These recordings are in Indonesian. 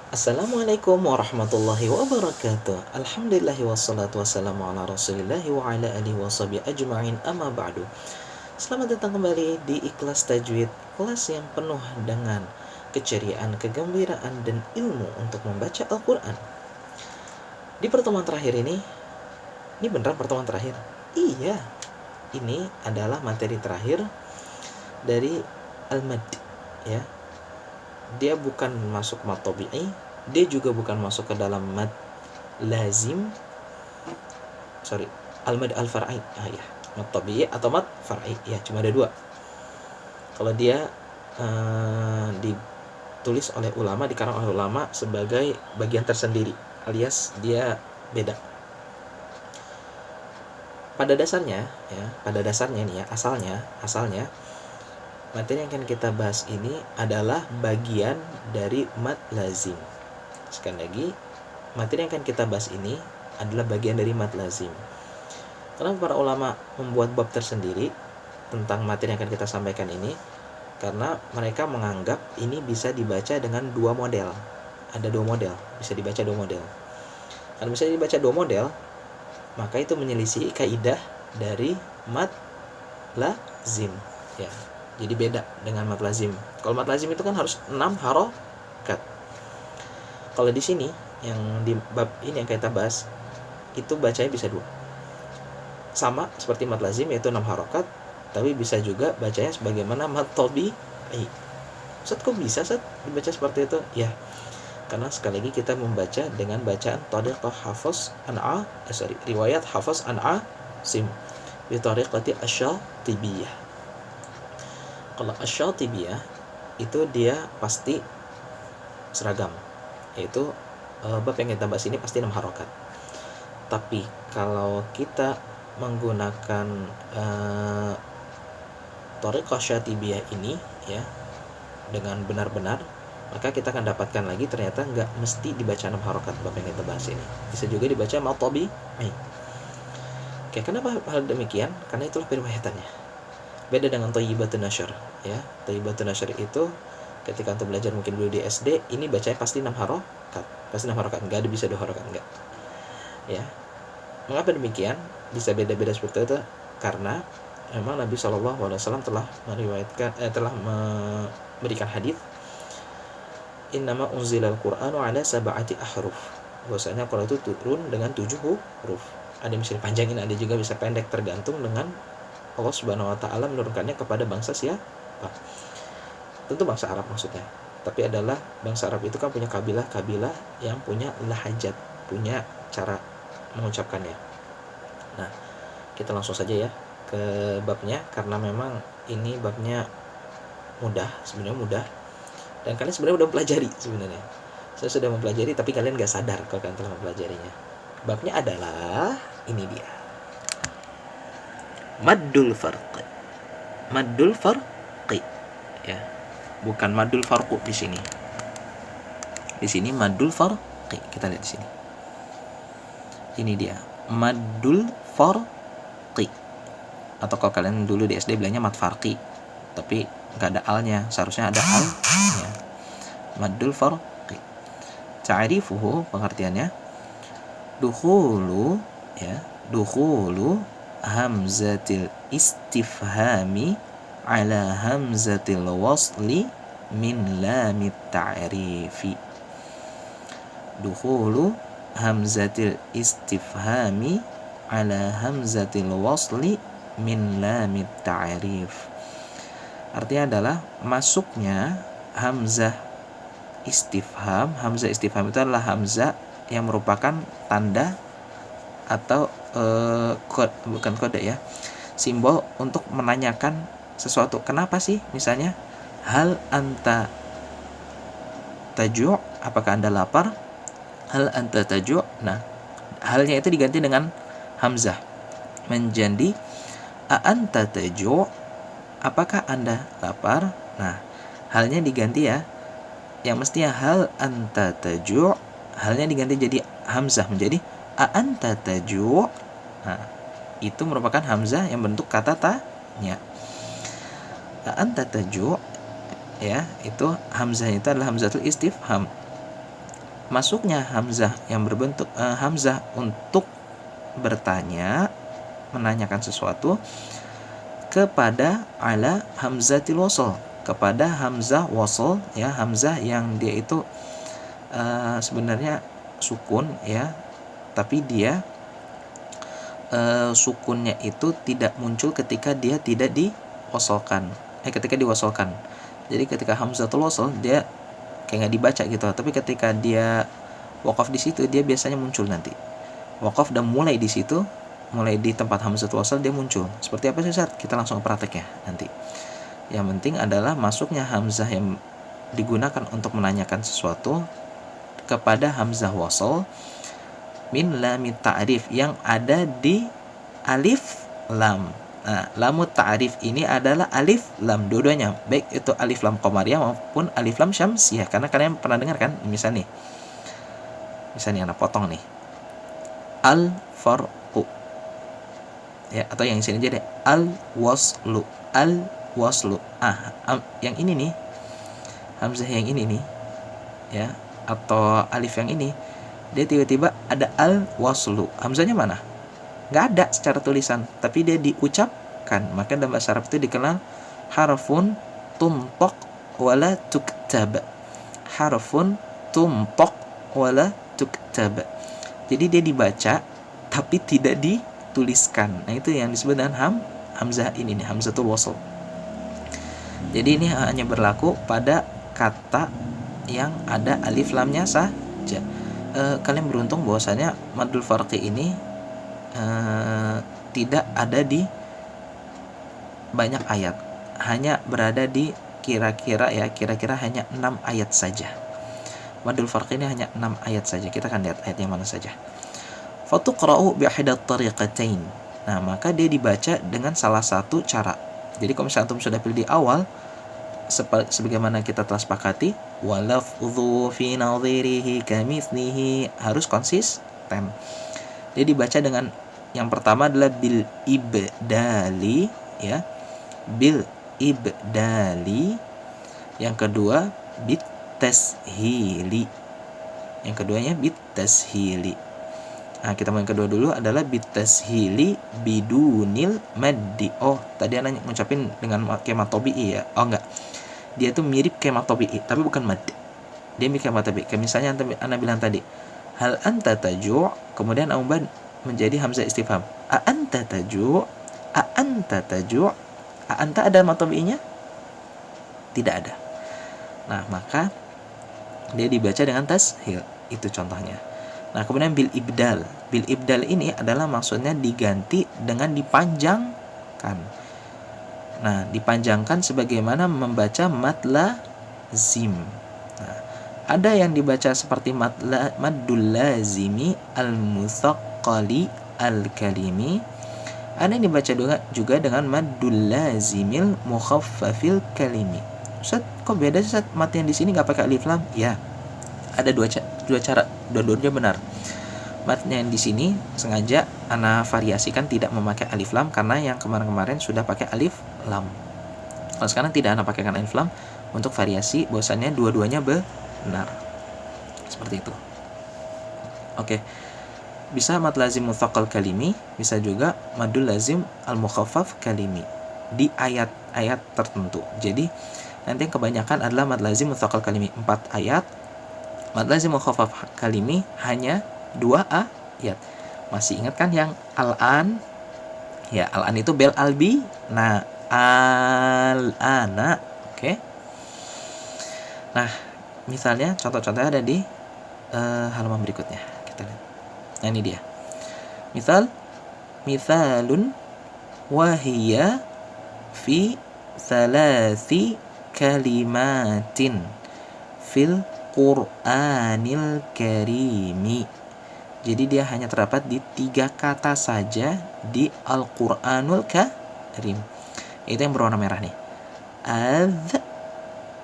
Assalamualaikum warahmatullahi wabarakatuh. Alhamdulillahi wassalatu wassalamu ala rasulillahi wa ala alihi washabihi ajma'in, amma ba'du. Selamat datang kembali di Ikhlas Tajwid, kelas yang penuh dengan keceriaan, kegembiraan, dan ilmu untuk membaca Al-Quran. Di pertemuan terakhir ini beneran pertemuan terakhir? Iya, ini adalah materi terakhir dari Al-Mad, ya. Dia bukan masuk mad tabi'i, dia juga bukan masuk ke dalam mad lazim. Al-mad al-far'i. Ya, mad tabi'i atau mad far'i. Ya, cuma ada dua. Kalau dia ditulis oleh ulama, dikarang oleh ulama sebagai bagian tersendiri, alias dia beda. Pada dasarnya nih ya, asalnya materi yang akan kita bahas ini adalah bagian dari mad lazim. Sekali lagi, materi yang akan kita bahas ini adalah bagian dari mad lazim. Kenapa para ulama membuat bab tersendiri tentang materi yang akan kita sampaikan ini? Karena mereka menganggap ini bisa dibaca dengan dua model. Ada dua model, bisa dibaca dua model. Kalau bisa dibaca dua model, maka itu menyelisih kaidah dari mad lazim, ya. Jadi beda dengan mad lazim. Kalau mad lazim itu kan harus 6 harokat. Kalau di sini yang di bab ini yang kita bahas itu bacanya bisa dua. Sama seperti mad lazim, yaitu 6 harokat, tapi bisa juga bacanya sebagaimana mad tabi'i. Ustaz, kok bisa Ustaz dibaca seperti itu? Ya, karena sekali lagi kita membaca dengan bacaan tariqah Hafs riwayat Hafs an Asim bi tariqati asy-Syatibiyah. Kalau asy-Syatibiyah itu dia pasti seragam, yaitu bab yang kita bahas ini pasti 6 harokat. Tapi kalau kita menggunakan thariqah Syatibiyah ini, ya, dengan benar-benar, maka kita akan dapatkan lagi ternyata nggak mesti dibaca 6 harokat bab yang kita bahas ini. Bisa juga dibaca mad tabi'i. Oke, kenapa hal demikian? Karena itulah periwayatannya. Beda dengan thayyibatun nasyr, ya. Thayyibatun nasyr itu ketika antum belajar mungkin dulu di SD, ini bacanya pasti 6 harokat. Pasti 6 harokat, enggak ada bisa 2 harokat, enggak. Ya. Mengapa demikian? Bisa beda-beda seperti itu karena memang Nabi SAW telah meriwayatkan telah memberikan hadis, innama unzilal qur'anu ala sab'ati ahruf. Bahwasanya Al-Qur'an itu turun dengan 7 huruf. Ada yang bisa dipanjangin, ada juga bisa pendek, tergantung dengan Allah Subhanahu wa taala menurunkannya kepada bangsa siapa. Tentu bangsa Arab maksudnya. Tapi adalah bangsa Arab itu kan punya kabilah-kabilah yang punya lahajat, punya cara mengucapkannya. Nah, kita langsung saja ya ke babnya, karena memang ini babnya sebenarnya mudah, dan kalian sebenarnya udah mempelajari sebenarnya. Saya sudah mempelajari, tapi kalian gak sadar kalau kalian telah mempelajarinya. Babnya adalah ini dia. Maddul farqi. Maddul farqi, ya. Bukan maddul farqu di sini. Di sini maddul farqi. Kita lihat di sini. Ini dia. Maddul farqi. Atau kalau kalian dulu di SD bilangnya mad farqi, tapi enggak ada alnya, seharusnya ada alnya. Maddul farqi. Ta'rifuhu, pengertiannya, dukhulu, ya, dukhulu hamzatil istifhami ala hamzatil wasli min lamit ta'rifi. Dukhulu hamzatil istifhami ala hamzatil wasli min lamit ta'rif. Artinya adalah masuknya hamzah istifham. Hamzah istifham itu adalah hamzah yang merupakan tanda atau bukan kode, ya, simbol untuk menanyakan sesuatu. Kenapa sih? Misalnya, hal anta taju', apakah anda lapar? Hal anta taju'. Nah, halnya itu diganti dengan hamzah menjadi a anta taju', apakah anda lapar? Nah, halnya diganti, ya, yang mestinya hal anta taju', halnya diganti jadi hamzah menjadi a anta taju'. Nah, itu merupakan hamzah yang bentuk kata tanya. A anta taju', ya, itu hamzah itu adalah hamzatul istifham. masuknya hamzah yang berbentuk hamzah untuk bertanya, menanyakan sesuatu, kepada ala hamzatil wasl, kepada hamzah wasl, ya, hamzah yang dia itu sebenarnya sukun, ya, tapi dia sukunnya itu tidak muncul ketika dia tidak diwasolkan, ketika diwasolkan. Jadi ketika hamzatul wasl dia kayak nggak dibaca gitu, tapi ketika dia waqaf di situ dia biasanya muncul nanti. Waqaf dan mulai di situ, mulai di tempat hamzatul wasl dia muncul. Seperti apa sih Ustaz? Kita langsung praktek ya nanti. Yang penting adalah masuknya hamzah yang digunakan untuk menanyakan sesuatu kepada hamzah wasl min lamit ta'rif yang ada di alif lam. Nah, lamut ta'rif ini adalah alif lam dua-duanya, baik itu alif lam qamariyah maupun alif lam syamsiyah. Karena kalian pernah dengar kan, misalnya anak potong nih, al farqu, ya, atau yang sini aja deh, al waslu, yang ini nih, hamzah yang ini nih, ya, atau alif yang ini, dia tiba-tiba ada al waslu, hamzahnya mana? Nggak ada secara tulisan, tapi dia diucapkan. Maka dalam bahasa Arab itu dikenal harfun tumtok wala tuktab. Harfun tumtok wala tuktab. Jadi dia dibaca tapi tidak dituliskan. Nah, itu yang disebut dengan hamzah ini nih, hamzatul wasl. Jadi ini hanya berlaku pada kata yang ada alif lamnya saja. Kalian beruntung bahwasanya madul farqi ini tidak ada di banyak ayat, hanya berada di kira-kira hanya 6 ayat saja. Madul farq ini hanya 6 ayat saja. Kita akan lihat ayat yang mana saja. Fatuqra'u bi'idat tariqatain. Nah, maka dia dibaca dengan salah satu cara. Jadi kalau misalnya antum sudah pilih di awal, sebagaimana kita telah sepakati, walafdhu fi nadhirihi kamitslihi, harus konsisten. Dia dibaca dengan yang pertama adalah bil ibdali, ya, bil ibdali. Yang kedua bit tashili. Yang keduanya bit tashili. Nah, kita mau yang kedua dulu adalah bit tashili bidunil maddi. Oh, tadi anak ngucapin dengan kemat tabi'i ya. Oh enggak. Dia tuh mirip kemat tabi'i, tapi bukan mad. Dia mirip kemat tabi'i. Kayak misalnya anak bilang tadi, hal anta taju', kemudian Auban menjadi hamzah istifham. A anta taju', a anta taju'. A anta ada mat tabi'inya? Tidak ada. Nah, maka dia dibaca dengan tashil. Itu contohnya. Nah, kemudian bil ibdal. Bil ibdal ini adalah maksudnya diganti dengan dipanjangkan. Nah, dipanjangkan sebagaimana membaca mad lazim. Nah, ada yang dibaca seperti maddul lazimi al-mutsaqqali al-kalimi. Ada yang dibaca juga dengan maddul lazimil mukhaffafil kalimi. Ustaz, kok beda sih Ustaz? Mat yang di sini nggak pakai alif lam? Ya, ada dua cara, dua-duanya benar. Matnya yang di sini sengaja ana variasikan tidak memakai alif lam karena yang kemarin-kemarin sudah pakai alif lam. Kalau sekarang tidak ana pakaikan alif lam untuk variasi, bahwasannya dua-duanya benar. Seperti itu. Oke. Bisa mad lazim mutsaqqal kalimi, bisa juga madul lazim al-mukhaffaf kalimi di ayat-ayat tertentu. Jadi nanti yang kebanyakan adalah mad lazim mutsaqqal kalimi 4 ayat. Mad lazim mukhaffaf kalimi hanya 2 ayat. Masih ingat kan yang al-an? Ya, al-an itu bel albi. Nah, al-ana. Oke. Nah, misalnya contoh-contohnya ada di halaman berikutnya. Kita lihat. Nah, ini dia. Mithalun wahiya fi thalathi kalimatin fil Qur'anil Karimi. Jadi dia hanya terdapat di 3 kata saja di Al-Qur'anul Karim. Itu yang berwarna merah nih.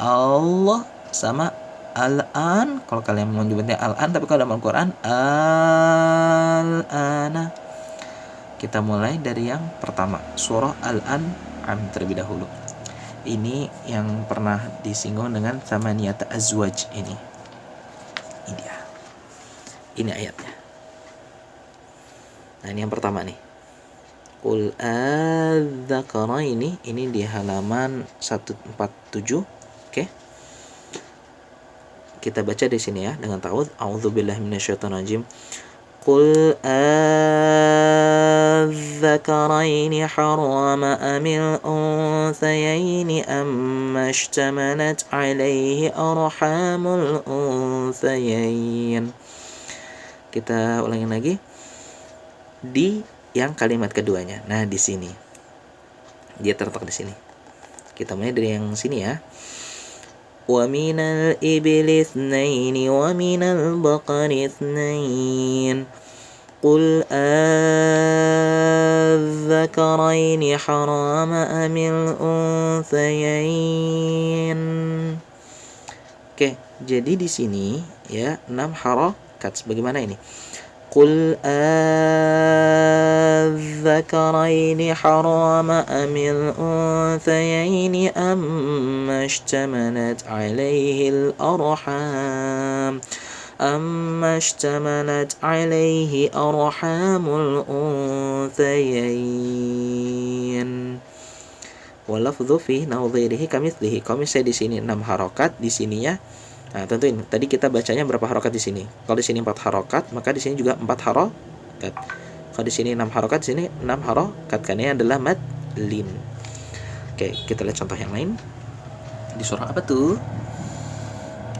Allah sama al-an. Kalau kalian mau menyebutnya al-an, tapi kalau dalam Al-Quran al-ana. Kita mulai dari yang pertama, surah Al-An'am terlebih dahulu. Ini yang pernah disinggung dengan thamaniyat azwaj ini. Ini dia. Ini ayatnya. Nah, ini yang pertama nih. Qul adzakaraini, ini di halaman 147. Oke. Kita baca di sini ya dengan ta'awudz. A'udzubillahi minasyaitonirrajim. Qul adzakaraini harrama amil unthayaini amma ishtamalat alaihi arhamul unthayain. Kita ulangi lagi di yang kalimat keduanya. Nah, di sini dia terletak di sini. Kita mulai dari yang sini ya. Wa minal ibli itsnaini wa minal baqari itsnain. Qul adzakaraini harama amil unthayain. Oke, jadi di sini ya 6 harakat. Bagaimana ini? Qul adzakaraini harama amil unthayaini amma ishtamalat alaihi al-arham arhamul unthayain. Walafdhu fi nadhirihi kamitslihi. Komisnya di sini 6 harokat, di sininya. Nah, tentuin tadi kita bacanya berapa harokat di sini. Kalau di sini 4 harokat, maka di sini juga 4 harokat. Kalau di sini 6 harokat, di sini 6 harokat. Karena ini adalah mad lim. Oke, kita lihat contoh yang lain. Di surah apa tuh?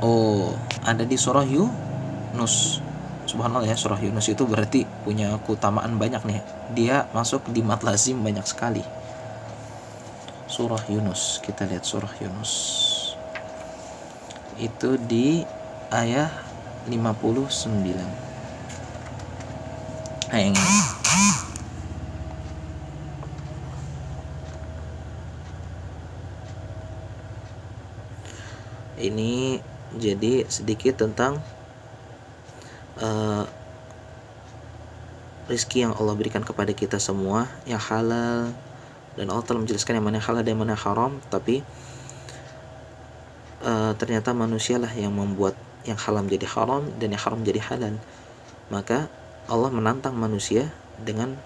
Oh, ada di surah Yunus. Subhanallah ya, surah Yunus itu berarti punya keutamaan banyak nih. Dia masuk di mad lazim banyak sekali. Surah Yunus, kita lihat surah Yunus. Itu di ayat 59. Ayat ini. Ini jadi sedikit tentang rezeki yang Allah berikan kepada kita semua yang halal, dan Allah telah menjelaskan yang mana halal dan mana haram, tapi ternyata manusialah yang membuat yang halal menjadi haram dan yang haram menjadi halal. Maka Allah menantang manusia dengan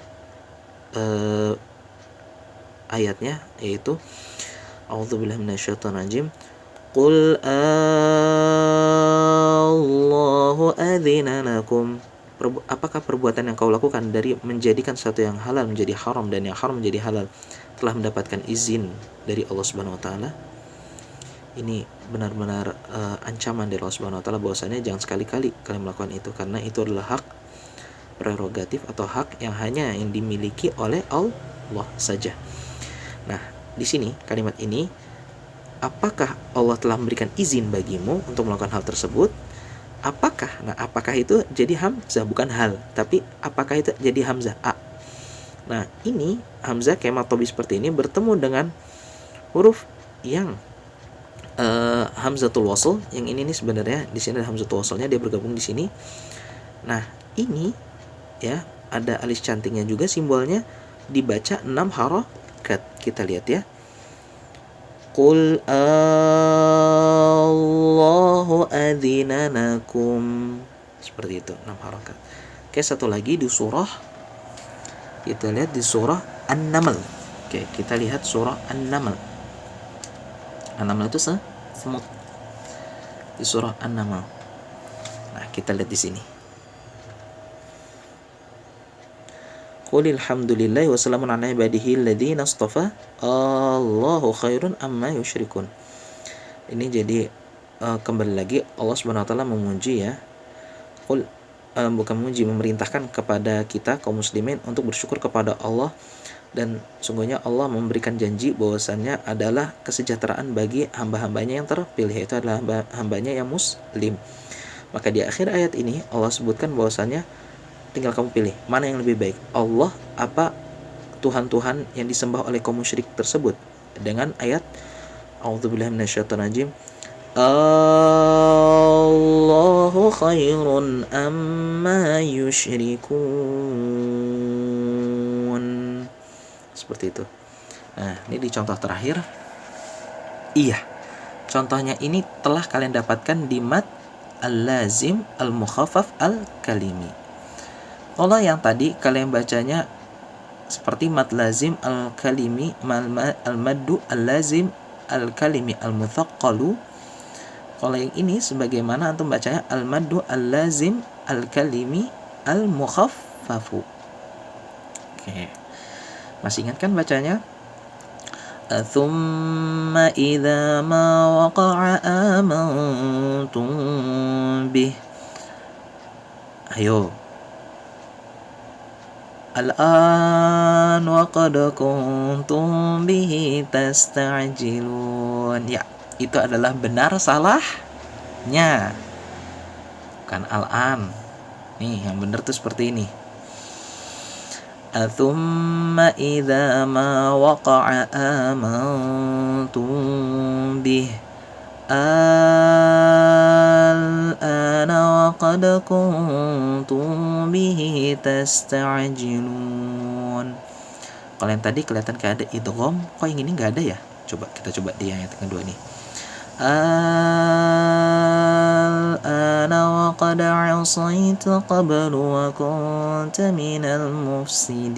ayatnya, yaitu A'udzubillahi minasyaitonirrajim. Qul Allahu adzina lakum. Apakah perbuatan yang kau lakukan dari menjadikan sesuatu yang halal menjadi haram dan yang haram menjadi halal telah mendapatkan izin dari Allah Subhanahu wa taala? Ini benar-benar ancaman dari Allah Subhanahu wa taala bahwasanya jangan sekali-kali kalian melakukan itu, karena itu adalah hak prerogatif atau hak yang hanya yang dimiliki oleh Allah saja. Nah, di sini kalimat ini, apakah Allah telah memberikan izin bagimu untuk melakukan hal tersebut? Apakah? Nah, apakah itu jadi hamzah, bukan hal, tapi apakah itu jadi hamzah a. Nah, ini hamzah kematobi seperti ini bertemu dengan huruf yang hamzatul wasl. Yang ini nih sebenarnya di sini ada hamzatul waslnya, dia bergabung di sini. Nah, ini ya ada alis cantiknya juga, simbolnya dibaca 6 harokat. Kita lihat ya. Qul Allahu adzina lakum. Seperti itu, 6 harokat. Oke, satu lagi di surah, kita lihat di surah An-Naml. Oke, kita lihat surah An-Naml. An-Naml itu semut. Di surah An-Naml. Nah, kita lihat di sini. Qulil hamdulillahi wa salamun ala ibadihi alladzina astafa Allahu khairun amma yusyrikun. Ini jadi kembali lagi Allah Subhanahu wa taala memuji ya. Qul bukan memuji, memerintahkan kepada kita kaum muslimin untuk bersyukur kepada Allah, dan sungguhnya Allah memberikan janji bahwasannya adalah kesejahteraan bagi hamba-hambanya yang terpilih, yaitu adalah hambanya yang muslim. Maka di akhir ayat ini Allah sebutkan bahwasannya tinggal kamu pilih mana yang lebih baik, Allah apa Tuhan-Tuhan yang disembah oleh kaum musyrik tersebut, dengan ayat A'udzubillahi minasyaitonirrajim. Allahu khairun amma yusyrikun. Seperti itu. Nah, ini di contoh terakhir. Iya, contohnya ini telah kalian dapatkan di mad al-lazim al-mukhaffaf al-kalimi. Kalau yang tadi kalian bacanya seperti mad lazim al-kalimi, al-maddu al-lazim al-kalimi al-muthaqqalu. Kalau yang ini sebagaimana antum bacanya al-maddu al-lazim al-kalimi al-mukhaffafu. Oke. Masih ingat kan bacanya? Thumma idza ma waqa'a amantum bih. Ayo. Al-an wa qad kuntum bihi tasta'jilun. Ya, itu adalah benar salahnya. Bukan al-an. Nih, yang benar tuh seperti ini. Thumma idza ma waqa'a amantum bih. Al-ana wa qad kuntum bihi tasta'jilun. Kalau yang tadi kelihatan kayak ada idgham, kok yang ini nggak ada ya? Coba kita coba di yang kedua nih. Al-ana wa qad 'asaita qablu wa kunta minal mufsidin.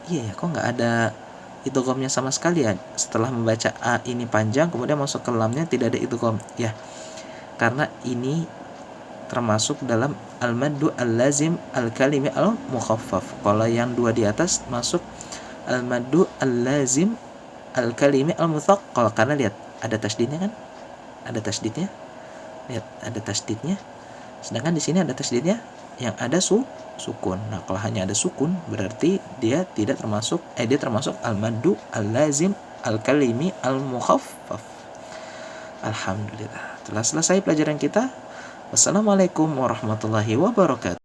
Iya ya, kok nggak ada idghamnya sama sekali ya? Setelah membaca a ini panjang, kemudian masuk ke lamnya tidak ada idgham. Ya, karena ini termasuk dalam al-maddu al-lazim al-kalimi al-mukhaffaf. Kalau yang dua di atas masuk al-maddu al-lazim al-kalimi al-muthaqqal, karena lihat ada tasdidnya kan? Ada tasdidnya. Lihat, ada tasdidnya. Sedangkan di sini ada tasdidnya, yang ada sukun. Nah, kalau hanya ada sukun berarti dia tidak termasuk dia termasuk al-maddu al-lazim al-kalimi al-mukhaffaf. Alhamdulillah. Telah selesai pelajaran kita. Wassalamualaikum warahmatullahi wabarakatuh.